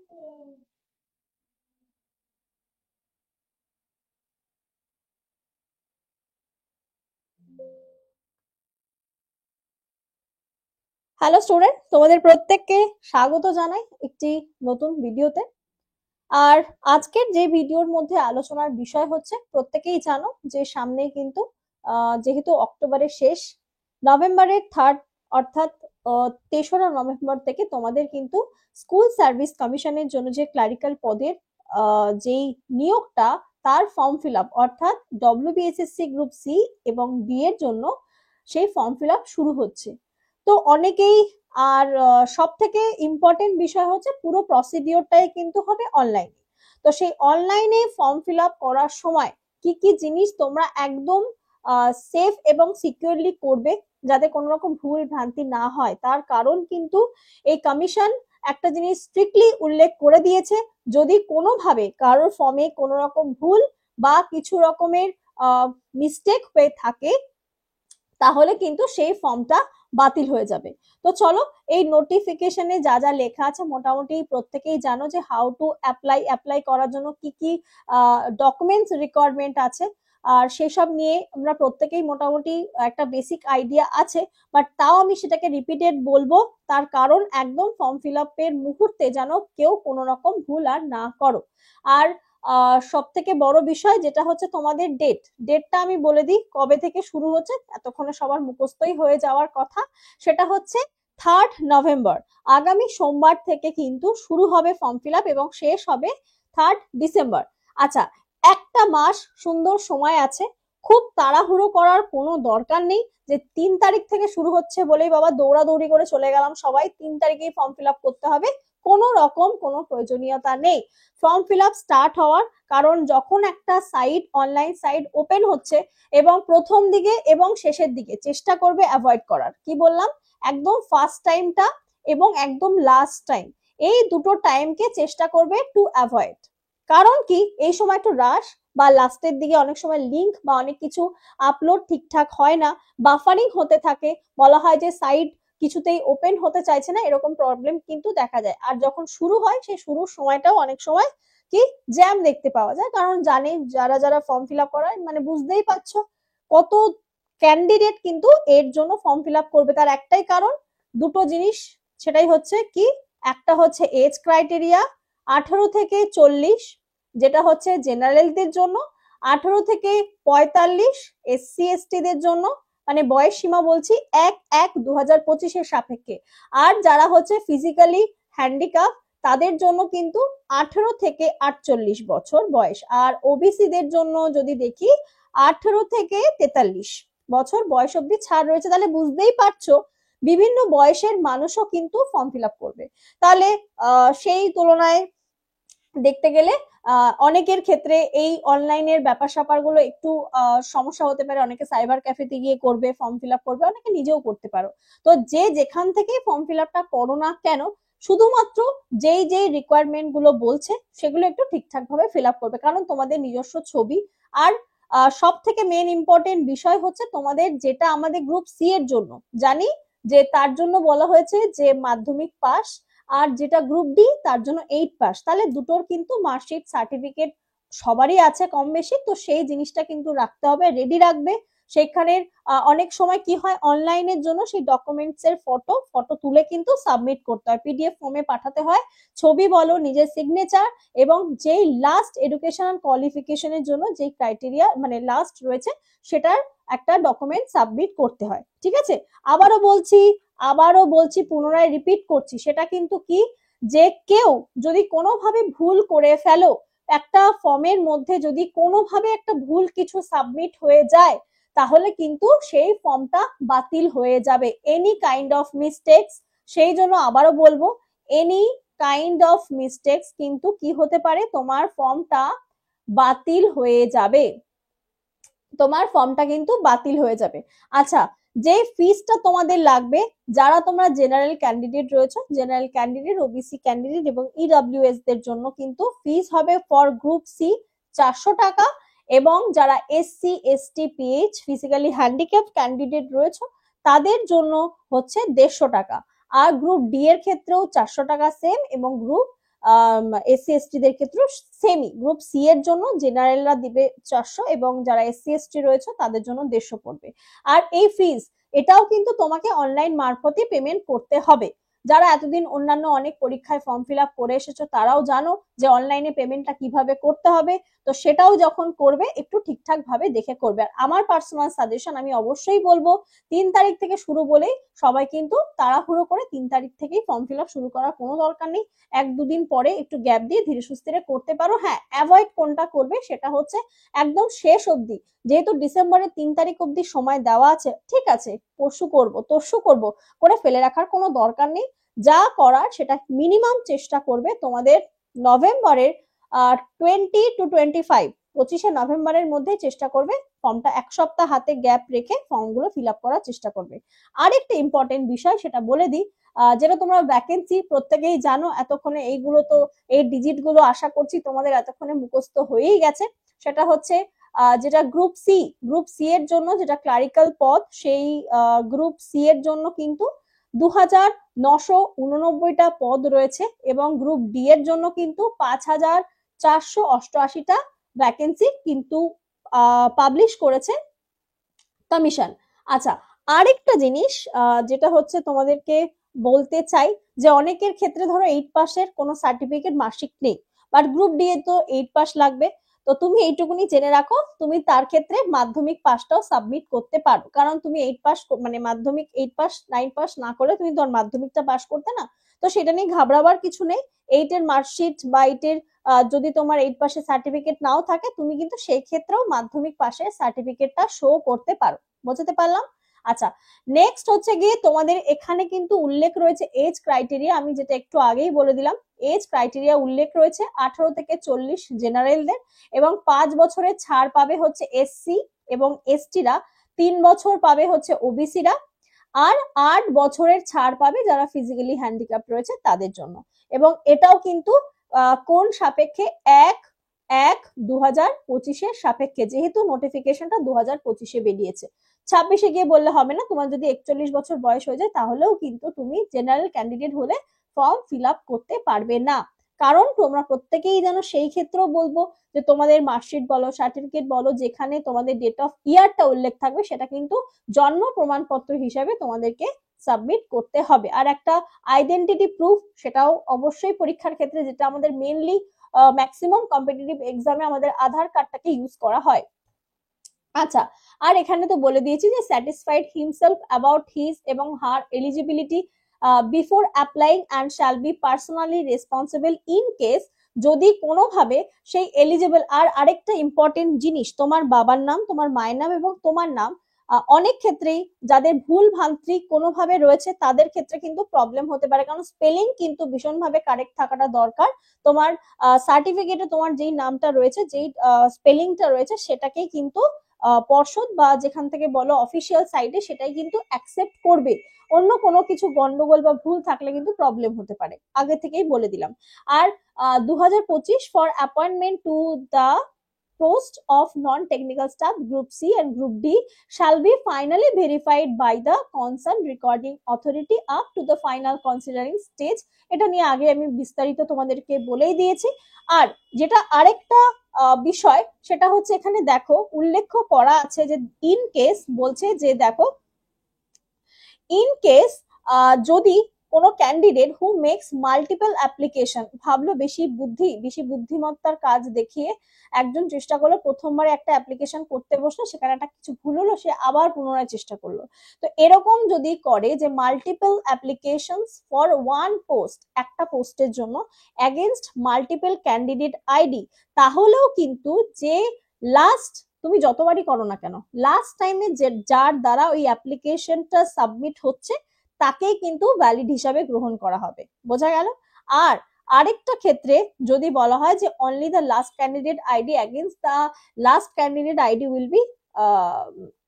Hello student, তোমাদের প্রত্যেককে স্বাগত জানাই একটি নতুন ভিডিওতে। আর আজকের যে ভিডিওর মধ্যে আলোচনার বিষয় হচ্ছে, প্রত্যেকেই জানো যে সামনে কিন্তু যেহেতু অক্টোবরের শেষ, নভেম্বরের থার্ড অর্থাৎ 3রা নভেম্বর থেকে তোমাদের কিন্তু স্কুল সার্ভিস কমিশনের জন্য যে ক্লারিক্যাল পদের যেই নিয়োগটা, তার ফর্ম ফিল আপ অর্থাৎ ডব্লিউবিএসএসসি গ্রুপ সি এবং ডি এর জন্য সেই ফর্ম ফিল আপ শুরু হচ্ছে। তো অনেকেই, আর সব থেকে ইম্পর্টেন্ট বিষয় হচ্ছে পুরো প্রসিডিওরটাই কিন্তু হবে অনলাইনে। তো সেই অনলাইনে ফর্ম ফিল আপ করার সময় কি কি জিনিস তোমরা একদম সেফ এবং সিকিউরলি করবে, যাতে কোনো রকম ভুল ভ্রান্তি না হয়, তার কারণ কিন্তু এই কমিশন একটা জিনিস স্ট্রিক্টলি উল্লেখ করে দিয়েছে। যদি কোনোভাবে কারোর ফর্মে কোনো রকম ভুল বা কিছু রকমের মিস্টেক হয়ে থাকে, তাহলে কিন্তু সেই ফর্মটা বাতিল হয়ে যাবে। তো চলো, এই নোটিফিকেশনে যা যা লেখা আছে মোটামুটি প্রত্যেকেই জানো যে হাউ টু অ্যাপ্লাই করার জন্য কি কি ডকুমেন্টস রিকোয়ারমেন্ট আছে, আর সেসব নিয়ে আমরা প্রত্যেকেই মোটামুটি একটা বেসিক আইডিয়া আছে। বাট তাও আমি সেটাকে রিপিটেড বলবো, তার কারণ একদম ফর্ম ফিল আপের মুহূর্তে যেন কেউ কোনো রকম ভুল আর না করো। আর সব থেকে বড় বিষয় যেটা হচ্ছে তোমাদের ডেটটা আমি বলে দিই কবে থেকে শুরু হচ্ছে, এতক্ষণে সবার মুখস্থই হয়ে যাওয়ার কথা। সেটা হচ্ছে 3rd নভেম্বর, আগামী সোমবার থেকে কিন্তু শুরু হবে ফর্ম ফিল আপ এবং শেষ হবে 3rd ডিসেম্বর। আচ্ছা, একটা মাস সুন্দর সময় আছে, খুব তাড়াহুড়ো করার কোনো দরকার নেই যে 3 তারিখ থেকে শুরু হচ্ছে বলেই বাবা দৌড়াদৌড়ি করে চলে গেলাম সবাই 3 তারিখেই ফর্ম ফিল আপ করতে হবে, কোনো রকম কোনো প্রয়োজনীয়তা নেই ফর্ম ফিল আপ স্টার্ট হওয়ার। কারণ যখন একটা সাইট, অনলাইন সাইট ওপেন হচ্ছে, এবং প্রথম দিকে এবং শেষের দিকে চেষ্টা করবে অ্যাভয়েড করার, কি বললাম, একদম ফার্স্ট টাইমটা এবং একদম লাস্ট টাইম, এই দুটো টাইমকে চেষ্টা করবে টু অ্যাভয়েড। কারণ কি, এই সময় একটু রাশ বা লাস্টের দিকে অনেক সময় লিঙ্ক বা অনেক কিছু আপলোড ঠিকঠাক হয় না, বাফারিং হতে থাকে, বলা হয় যে সাইট কিছুতেই ওপেন হতে চাইছে না, এরকম প্রবলেম কিন্তু দেখা যায়। আর যখন শুরু হয় সেই শুরুর সময়টাও অনেক সময় কি জ্যাম দেখতে পাওয়া যায়, কারণ জানে যারা যারা ফর্ম ফিল আপ করায়, মানে বুঝতেই পারছো কত ক্যান্ডিডেট কিন্তু এর জন্য ফর্ম ফিল আপ করবে। তার একটাই কারণ, দুটো জিনিস, সেটাই হচ্ছে কি, একটা হচ্ছে এজ ক্রাইটেরিয়া 18 থেকে 40, যেটা হচ্ছে জেনারেলদের জন্য, 18 থেকে 45 এসসি এসটি দের জন্য, মানে বয়স সীমা বলছি 1/1/2025 সাপেক্ষে। আর যারা হচ্ছে ফিজিক্যালি হ্যান্ডিক্যাপ, তাদের জন্য কিন্তু 18 থেকে 48 বছর বয়স। আর ওবিসি দের জন্য যদি দেখি 18 থেকে 43 বছর বয়স অব্দি ছাড় রয়েছে। তাহলে বুঝতেই পারছো বিভিন্ন বয়সের মানুষও কিন্তু ফর্ম ফিল আপ করবে। তাহলে সেই তুলনায় দেখতে গেলে অনেকের ক্ষেত্রে এই অনলাইনের ব্যাপার স্যাপার গুলো একটু সমস্যা হতে পারে। অনেকে সাইবার ক্যাফেতে গিয়ে করবে, ফর্ম ফিল আপ করবে, অনেকে নিজেও করতে পারো। তো যে যেখান থেকে ফর্ম ফিল আপটা করো না কেন, শুধুমাত্র যেই যেই রিকোয়ারমেন্ট গুলো বলছে সেগুলো একটু ঠিকঠাক ভাবে ফিল আপ করবে, কারণ তোমাদের নিজস্ব ছবি। আর সব থেকে মেন ইম্পর্টেন্ট বিষয় হচ্ছে তোমাদের, যেটা আমাদের গ্রুপ সি এর জন্য জানি যে তার জন্য বলা হয়েছে যে মাধ্যমিক পাস, আর যেটা গ্রুপ ডি তার জন্য 8 পাস। তাহলে দুটোর কিন্তু মার্কশিট সার্টিফিকেট সবারই আছে কম বেশি, তো সেই জিনিসটা কিন্তু রাখতে হবে, রেডি রাখবে। সেখানে অনেক সময় কি হয়, অনলাইনের জন্য সেই ডকুমেন্টস এর ফটো তুলে কিন্তু সাবমিট করতে হয়, পিডিএফ ফর্মে পাঠাতে হয়, ছবি বলো, নিজের সিগনেচার, এবং যেই লাস্ট এডুকেশনাল কোয়ালিফিকেশনের জন্য যেই ক্রাইটেরিয়া মানে লাস্ট রয়েছে, সেটার একটা ডকুমেন্ট সাবমিট করতে হয়। ঠিক আছে, আবারও বলছি পুনরায় রিপিট করছি, সেটা কিন্তু কি, যে কেউ যদি কোনোভাবে ভুল করে ফেলো, একটা ফর্মের মধ্যে যদি কোনোভাবে একটা ভুল কিছু সাবমিট হয়ে যায়, তাহলে কিন্তু সেই ফর্মটা বাতিল হয়ে যাবে, এনি কাইন্ড অফ মিস্টেক্স। সেই জন্য আবারও বলবো, এনি কাইন্ড অফ মিস্টেক্স কিন্তু কি হতে পারে, তোমার ফর্মটা বাতিল হয়ে যাবে, তোমার ফর্মটা কিন্তু বাতিল হয়ে যাবে। আচ্ছা, যে ফিসটা তোমাদের লাগবে, যারা তোমরা জেনারেল ক্যান্ডিডেট রয়েছে, জেনারেল ক্যান্ডিডেট, ওবিসি ক্যান্ডিডেট এবং ইডব্লিউএস দের জন্য কিন্তু ফিস হবে ফর গ্রুপ সি 400 টাকা, এবং যারা SC ST pH physically handicap candidate রয়েছে, তাদের জন্য হচ্ছে 150 টাকা। আর গ্রুপ ডি এর ক্ষেত্রেও 400 টাকা সেম, এবং গ্রুপ এসসি এসটি দের ক্ষেত্রেও সেমই, গ্রুপ সি এর জন্য জেনারেলরা দিবে 400 এবং যারা এসসি এসটি রয়েছে তাদের জন্য 150 পড়বে। আর এই ফিজ এটাও কিন্তু তোমাকে অনলাইন মারফতই পেমেন্ট করতে হবে। যারা এতদিন অন্যান্য অনেক পরীক্ষায় ফর্ম ফিল আপ করে এসেছো তারাও জানো যে অনলাইনে পেমেন্টটা কিভাবে করতে হবে। তো সেটাও যখন করবে একটু ঠিকঠাক ভাবে দেখে করবে। আর আমার পার্সোনাল সাজেশন আমি অবশ্যই বলবো 3 তারিখ থেকে শুরু বলেই সবাই কিন্তু তাড়াহুড়ো করে 3 তারিখ থেকেই ফর্ম ফিল আপ শুরু করার কোনো দরকার নেই। 1-2 দিন পরে একটু গ্যাপ দিয়ে ধীরে সুস্থিরে করতে পারো। হ্যাঁ, অ্যাভয়েড কোনটা করবে সেটা হচ্ছে একদম শেষ অবধি, যেহেতু ডিসেম্বরের 3 তারিখ অবধি সময় দেওয়া আছে, ঠিক আছে তর্সু করব করে ফেলে রাখার কোনো দরকার নেই। যা করার সেটা মিনিমাম চেষ্টা করবে তোমাদের নভেম্বরের 20 to 25, 25শে নভেম্বরের মধ্যে চেষ্টা করবে ফর্মটা 1 সপ্তাহ হাতে গ্যাপ রেখে ফর্মগুলো ফিল আপ করার চেষ্টা করবে। আর একটা ইম্পর্টেন্ট বিষয় সেটা বলে দিই, যেটা তোমরা ভ্যাকেন্সি প্রত্যেকেই জানো, এতক্ষণে এইগুলো তো এই ডিজিট গুলো আশা করছি তোমাদের এতক্ষণে মুখস্থ হয়েই গেছে। সেটা হচ্ছে যেটা গ্রুপ সি এর জন্য যেটা ক্লারিক্যাল পদ, সেই গ্রুপ সি এর জন্য কিন্তু 2989টা পদ রয়েছে এবং গ্রুপ ডি এর জন্য কিন্তু 5488টা ভ্যাকেন্সি কিন্তু পাবলিশ করেছে কমিশন। আচ্ছা, আরেকটা জিনিস যেটা হচ্ছে তোমাদেরকে বলতে চাই যে অনেকের ক্ষেত্রে ধরো 8 পাসের কোনো সার্টিফিকেট মার্কশিট নেই, বাট গ্রুপ ডি এ তো 8 পাস লাগবে। তো তুমি এইটুকুনি জেনে রাখো, তুমি তার ক্ষেত্রে মাধ্যমিক পাসটাও সাবমিট করতে পারো, কারণ তুমি 8 পাস মানে মাধ্যমিক 8 পাস 9 পাস না করলে তুমি ধর মাধ্যমিকটা পাস করতে না। তো সেটা নিয়ে ঘাবড়াবার কিছু নেই। 8 এর মার্কশিট বা 8 এর যদি তোমার 8 পাসের সার্টিফিকেট নাও থাকে, তুমি কিন্তু সেই ক্ষেত্রেও মাধ্যমিক পাসের সার্টিফিকেটটা শো করতে পারো। বোঝাতে পারলাম? আচ্ছা, নেক্সট হচ্ছে গিয়ে তোমাদের এখানে কিন্তু উল্লেখ রয়েছে এজ ক্রাইটেরিয়া। আমি যেটা একটু আগেই বলে দিলাম, এজ ক্রাইটেরিয়া উল্লেখ রয়েছে 18 থেকে 40 জেনারেলদের, এবং 5 বছরের ছাড় পাবে হচ্ছে এসসি এবং এসটিরা, 3 বছর পাবে হচ্ছে ওবিসিরা, আর 8 বছরের ছাড় পাবে যারা ফিজিক্যালি হ্যান্ডিক্যাপ রয়েছে তাদের জন্য। এবং এটাও কিন্তু কোন সাপেক্ষে 1-1-2025 সাপেক্ষে, যেহেতু নোটিফিকেশনটা 2025 বেরিয়েছে। 26 গিয়ে বললে হবে না, তোমার যদি 41 বছর বয়স হয়ে যায় তাহলেও কিন্তু তুমি জেনারেল ক্যান্ডিডেট হলে ফর্ম ফিল আপ করতে পারবে না। কারণ তোমরা প্রত্যেকেই জানো, সেই ক্ষেত্রেও বলবো যে তোমাদের মার্কশিট বলো সার্টিফিকেট বলো যেখানে তোমাদের ডেট অফ ইয়ারটা উল্লেখ থাকবে সেটা কিন্তু জন্ম প্রমাণপত্র হিসাবে তোমাদেরকে সাবমিট করতে হবে। আর একটা আইডেন্টিটি প্রুফ, সেটাও অবশ্যই পরীক্ষার ক্ষেত্রে, যেটা আমাদের মেইনলি ম্যাক্সিমাম কম্পিটিটিভ এক্সামে আমাদের আধার কার্ডটাকে ইউজ করা হয়। আচ্ছা, আর এখানে তো বলে দিয়েছি যে স্যাটিসফাইড হিমসেলফ অ্যাবাউট হিজ এবং her eligibility before applying and shall be personally responsible in case যদি কোনোভাবে সেই এলিজিবল। আর আরেকটা ইম্পর্টেন্ট জিনিস, তোমার বাবার নাম, তোমার মায়ের নাম এবং তোমার নাম অনেক ক্ষেত্রেই যাদের ভুল ভ্রান্তি কোনোভাবে রয়েছে তাদের ক্ষেত্রে কিন্তু প্রবলেম হতে পারে, কারণ স্পেলিং কিন্তু ভীষণভাবে কারেক্ট থাকাটা দরকার। তোমার সার্টিফিকেটে তোমার যেই নামটা রয়েছে, যেই স্পেলিংটা রয়েছে সেটাকেই কিন্তু পর্ষদ বা যেখান থেকে বলো অফিসিয়াল সাইটে সেটাই কিন্তু অ্যাকসেপ্ট করবে। অন্য কোনো কিছু গন্ডগোল বা ভুল থাকলে কিন্তু প্রবলেম হতে পারে, আগে থেকেই বলে দিলাম। আর 2025 for appointment to the post of non-technical staff group C and group D shall be finally verified by the concerned recording authority up to the final considering stage। এটা নিয়ে আগে আমি বিস্তারিত তোমাদেরকে বলেই দিয়েছি। আর যেটা আরেকটা বিষয় সেটা হচ্ছে এখানে দেখো উল্লেখ করা আছে যে ইন কেস, বলছে যে দেখো ইন কেস যদি কোনো candidate who makes multiple application, ভাবলো বেশি বুদ্ধিমত্তার কাজ দেখিয়ে একজন চেষ্টা করলো প্রথমবারে একটা অ্যাপ্লিকেশন করতে বসলো, সেখানে একটা কিছু ভুল হলো, সে আবার পুনরায় চেষ্টা করলো। তো এরকম যদি করে যে multiple applications for one post, একটা পোস্টের জন্য এগেনস্ট মাল্টিপল ক্যান্ডিডেট আইডি, তাহলেও কিন্তু যে লাস্ট তুমি যতবারই করো না কেন লাস্ট টাইমে যার দ্বারা ওই অ্যাপ্লিকেশনটা সাবমিট হচ্ছে তাকেই কিন্তু ভ্যালিড হিসাবে গ্রহণ করা হবে। বোঝা গেল? আর আরেকটা ক্ষেত্রে যদি বলা হয় যে only the last candidate ID against the last candidate ID will be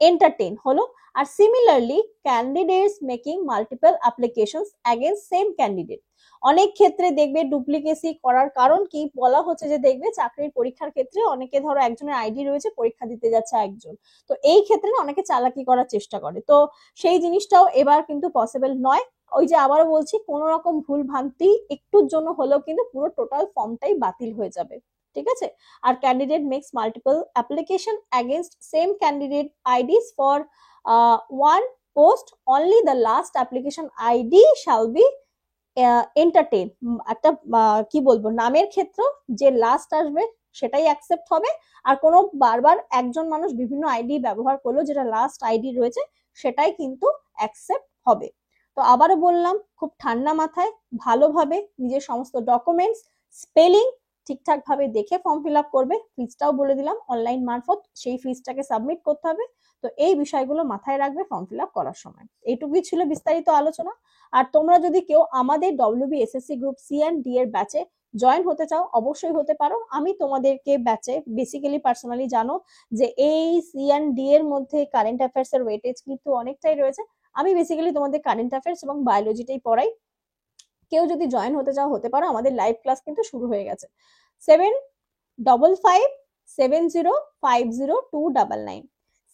entertain হলো। আর similarly candidates making multiple applications against same candidate, অনেক ক্ষেত্রে দেখবে ডুপ্লিকেসি করার কারণ কি বলা হচ্ছে যে দেখবে চাকরির পরীক্ষার ক্ষেত্রে অনেকে ধরো একজনের আইডি রয়েছে, পরীক্ষা দিতে যাচ্ছে একজন, তো এই ক্ষেত্রে অনেকে চালাকি করার চেষ্টা করে। তো সেই জিনিসটাও এবার কিন্তু পসিবল নয়। ওই যে আবারও বলছি, কোনো রকম ভুল ভ্রান্তি একটুর জন্য হলেও কিন্তু পুরো টোটাল ফর্মটাই বাতিল হয়ে যাবে, ঠিক আছে। আর candidate makes multiple application against same candidate IDs for one post, only the last application ID shall be entertain. একটা কি বলবো, নামের ক্ষেত্র যে লাস্ট আসবে সেটাই অ্যাকসেপ্ট হবে, আর কোনো বারবার একজন মানুষ বিভিন্ন আইডি ব্যবহার করলো যেটা লাস্ট আইডি রয়েছে সেটাই কিন্তু অ্যাকসেপ্ট হবে। তো আবারও বললাম, খুব ঠান্ডা মাথায় ভালোভাবে নিজের সমস্ত ডকুমেন্টস স্পেলিং ঠিকঠাক ভাবে দেখে ফর্ম ফিল আপ করবে। ফিজটাও বলে দিলাম অনলাইন মারফত সেই ফিজটাকে সাবমিট করতে হবে। তো এই বিষয়গুলো মাথায় রাখবে ফর্ম ফিল আপ করার সময়। এইটুকুই ছিল বিস্তারিত আলোচনা। আর তোমরা যদি কেউ আমাদের WBSSC group C and D এর ব্যাচে জয়েন হতে চাও অবশ্যই হতে পারো। আমি তোমাদেরকে ব্যাচে বেসিক্যালি পার্সোনালি জানো যে এই সি অ্যান্ড ডি এর মধ্যে কারেন্ট অ্যাফেয়ার্স এর ওয়েটেজ কিন্তু অনেকটাই রয়েছে। আমি বেসিক্যালি তোমাদের কারেন্ট অ্যাফেয়ার্স এবং বায়োলজিটাই পড়াই। কেউ যদি জয়েন হতে চাও হতে পারো, আমাদের লাইভ ক্লাস কিন্তু শুরু হয়ে গেছে। 7557050299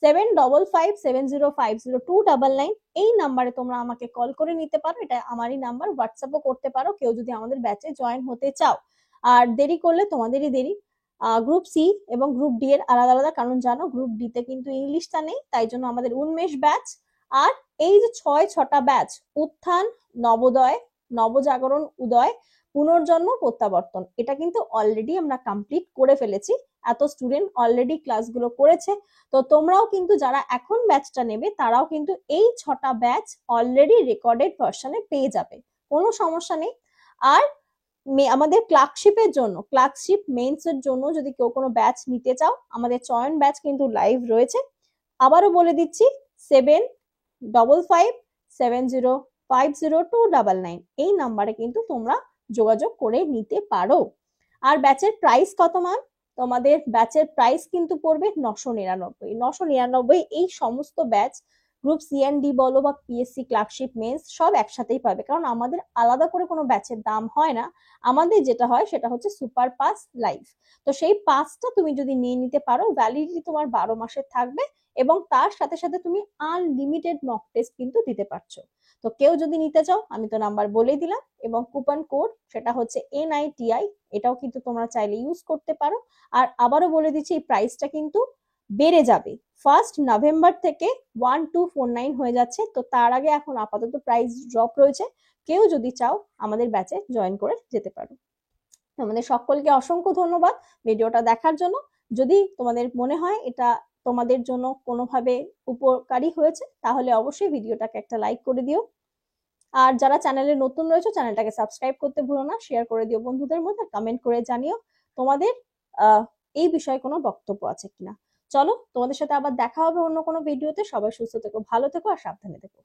7557050299 এই নাম্বারে তোমরা আমাকে কল করে নিতে পারো। এটা আমারই নাম্বার, হোয়াটসঅ্যাপও করতে পারো কেউ যদি আমাদের ব্যাচে জয়েন হতে চাও। আর দেরি করলে তোমাদেরই দেরি। গ্রুপ সি এবং গ্রুপ ডি এর আলাদা আলাদা, কারণ জানো গ্রুপ ডি তে কিন্তু ইংলিশটা নেই, তাই জন্য আমাদের উন্মেষ ব্যাচ। আর এই যে 6টা ব্যাচ, উত্থান, নবোদয়, নবজাগরণ, উদয়, পুনর্জন্ম, প্রত্যাবর্তন, এটা কিন্তু অলরেডি আমরা কমপ্লিট করে ফেলেছি। এত স্টুডেন্ট অলরেডি ক্লাসগুলো করেছে। তো তোমরাও কিন্তু যারা এখন ব্যাচটা নেবে তারাও কিন্তু এই 6টা ব্যাচ অলরেডি রেকর্ডেড ভার্সনে পেয়ে যাবে, কোনো সমস্যা নেই। আর আমাদের ক্লার্কশিপের জন্য, ক্লার্কশিপ মেইনস এর জন্য যদি কেউ কোনো ব্যাচ নিতে চাও, আমাদের চয়ন ব্যাচ কিন্তু লাইভ রয়েছে। আবারও বলে দিচ্ছি, 7557050299 এই নাম্বারে কিন্তু তোমরা যোগাযোগ করে নিতে পারো। আর ব্যাচের প্রাইস কত মান? তোমাদের ব্যাচের প্রাইস কিন্তু পড়বে 999। এই সমস্ত batch group C and D বলো বা পিএসসি ক্লার্কশিপ মেন্স সব একসাথেই পাবে, কারণ আমাদের আলাদা করে কোনো ব্যাচের দাম হয় না। আমাদের যেটা হয় সেটা হচ্ছে সুপার পাস লাইভ। তো সেই পাসটা তুমি যদি নিয়ে নিতে পারো, ভ্যালিডিটি তোমার 12 মাসের থাকবে এবং তার সাথে সাথে তুমি আনলিমিটেড মক টেস্ট কিন্তু দিতে পারছো। তো কেউ যদি নিতে চাও আমি তো নাম্বার বলেই দিলাম, এবং কুপন কোড সেটা হচ্ছে NITI, এটাও কিন্তু তোমরা চাইলে ইউজ করতে পারো। আর আবারও বলে দিচ্ছি, এই প্রাইসটা কিন্তু বেড়ে যাবে 1 নভেম্বর থেকে 1249 হয়ে যাচ্ছে। তো তার আগে এখন আপাতত প্রাইস ড্রপ রয়েছে, কেউ যদি চাও আমাদের ব্যাচে জয়েন করে যেতে পারো। তোমাদের সকলকে অসংখ্য ধন্যবাদ ভিডিওটা দেখার জন্য। যদি তোমাদের মনে হয় এটা তোমাদের জন্য কোনোভাবে উপকারী হয়েছে তাহলে অবশ্যই ভিডিওটাকে একটা লাইক করে দিও। আর যারা চ্যানেলে নতুন রয়েছে চ্যানেলটাকে সাবস্ক্রাইব করতে ভুলো না, শেয়ার করে দিও বন্ধুদের মধ্যে, কমেন্ট করে জানিও তোমাদের এই বিষয়ে কোনো বক্তব্য আছে কিনা। চলো তোমাদের সাথে আবার দেখা হবে অন্য কোনো ভিডিওতে। সবাই সুস্থ থেকো, ভালো থেকো আর সাবধানে থেকো।